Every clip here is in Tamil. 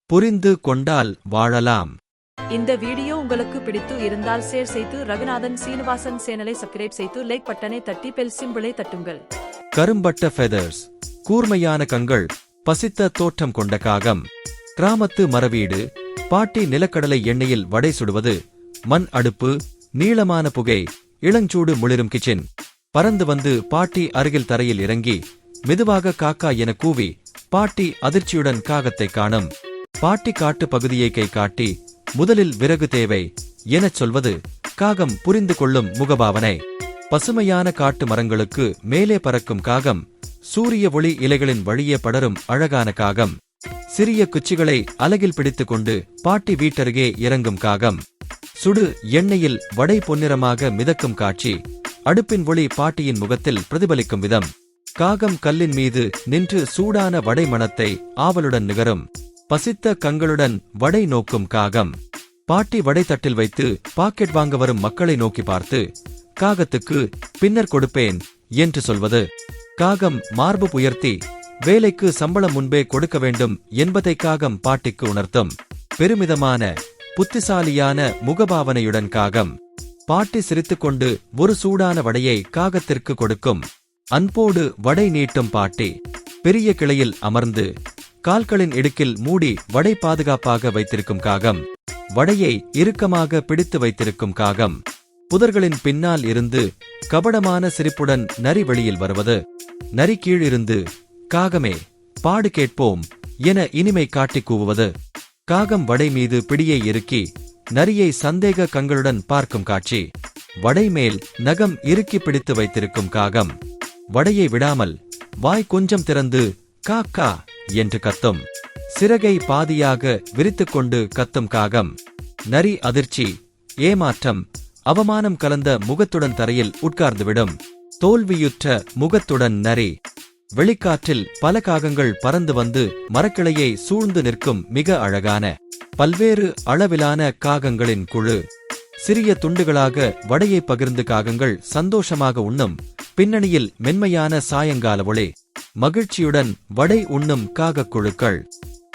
புரிந்து கொண்டால் வாழலாம். இந்த வீடியோ உங்களுக்கு பிடித்து இருந்தால் ஷேர் செய்து ரகுநாதன் சீனிவாசன் சேனலை சப்ஸ்கிரைப் செய்து லைக் பட்டனை தட்டி பெல் சிம்பிளை தட்டுங்கள். கரும்பட்ட ஃபெதர்ஸ், கூர்மையான கண்கள், பசித்த தோற்றம் கொண்ட காகம். கிராமத்து மரவீடு, பாட்டி நிலக்கடலை எண்ணெயில் வடை சுடுவது, மண் அடுப்பு, நீளமான புகை, இளஞ்சூடு முளிரும் கிச்சன். பறந்து வந்து பாட்டி அருகில் தரையில் இறங்கி மெதுவாக காக்கா என கூவி பாட்டி அதிர்ச்சியுடன் காகத்தை காணும். பாட்டி காட்டு பகுதியை கை காட்டி முதலில் விறகு தேவை எனச் சொல்வது காகம் புரிந்து கொள்ளும் முகபாவனை. பசுமையான காட்டு மரங்களுக்கு மேலே பறக்கும் காகம், சூரிய ஒளி இலைகளின் வழியே படரும் அழகான காகம். சிறிய குச்சிகளை அலகில் பிடித்துக் கொண்டு பாட்டி வீட்டருகே இறங்கும் காகம். சுடு எண்ணெயில் வடை பொன்னிறமாக மிதக்கும் காட்சி, அடுப்பின் ஒளி பாட்டியின் முகத்தில் பிரதிபலிக்கும் விதம். காகம் கல்லின் மீது நின்று சூடான வடை மணத்தை ஆவலுடன் நிகரும். பசித்த கண்களுடன் வடை நோக்கும் காகம். பாட்டி வடை தட்டில் வைத்து பாக்கெட் வாங்க வரும் மக்களை நோக்கி பார்த்து காகத்துக்கு பின்னர் கொடுப்பேன் என்று சொல்வது. காகம் மார்பு உயர்த்தி வேலைக்கு சம்பளம் முன்பே கொடுக்க வேண்டும் என்பதை காகம் பாட்டிக்கு உணர்த்தும். பெருமிதமான புத்திசாலியான முகபாவனையுடன் காகம். பாட்டி சிரித்துக்கொண்டு ஒரு சூடான வடையை காகத்திற்கு கொடுக்கும். அன்போடு வடை நீட்டும் பாட்டி. பெரிய கிளையில் அமர்ந்து கால்களின் இடுக்கில் மூடி வடை பாதுகாப்பாக வைத்திருக்கும் காகம். வடையை இறுக்கமாக பிடித்து வைத்திருக்கும் காகம். புதர்களின் பின்னால் இருந்து கபடமான சிரிப்புடன் நரி வெளியில் வருவது. நரி கீழிருந்து காகமே பாடு கேட்போம் என இனிமை காட்டி கூவுவது. காகம் வடை மீது பிடியை இறுக்கி நரியை சந்தேக கண்களுடன் பார்க்கும் காட்சி. வடை மேல் நகம் இறுக்கி பிடித்து வைத்திருக்கும் காகம். வடையை விடாமல் வாய் கொஞ்சம் திறந்து காக்கா என்று கத்தும். சிறகை பாதியாக விரித்துக்கொண்டு கத்தும் காகம். நரி அதிர்ச்சி, ஏமாற்றம், அவமானம் கலந்த முகத்துடன் தரையில் உட்கார்ந்துவிடும். தோல்வியுற்ற முகத்துடன் நரி. வெளிக்காற்றில் பல காகங்கள் பறந்து வந்து மரக்கிளையை சூழ்ந்து நிற்கும் மிக அழகான பல்வேறு அளவிலான காகங்களின் குழு. சிறிய துண்டுகளாக வடையை பகிர்ந்து காகங்கள் சந்தோஷமாக உண்ணும். பின்னணியில் மென்மையான சாயங்கால ஒளி. மகிழ்ச்சியுடன் வடை உண்ணும் காகக் குழுக்கள்.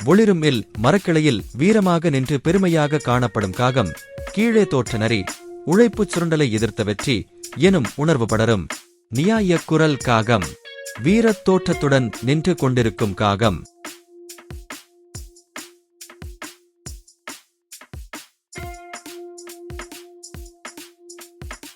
ஒளிரும் இல் மரக்கிளையில் வீரமாக நின்று பெருமையாக காணப்படும் காகம். கீழே தோற்ற நரி, உழைப்புச் சுருண்டலை எதிர்த்த வெற்றி எனும் உணர்வு படரும். நியாய குரல் காகம். வீரத் தோற்றத்துடன் நின்று கொண்டிருக்கும் காகம்.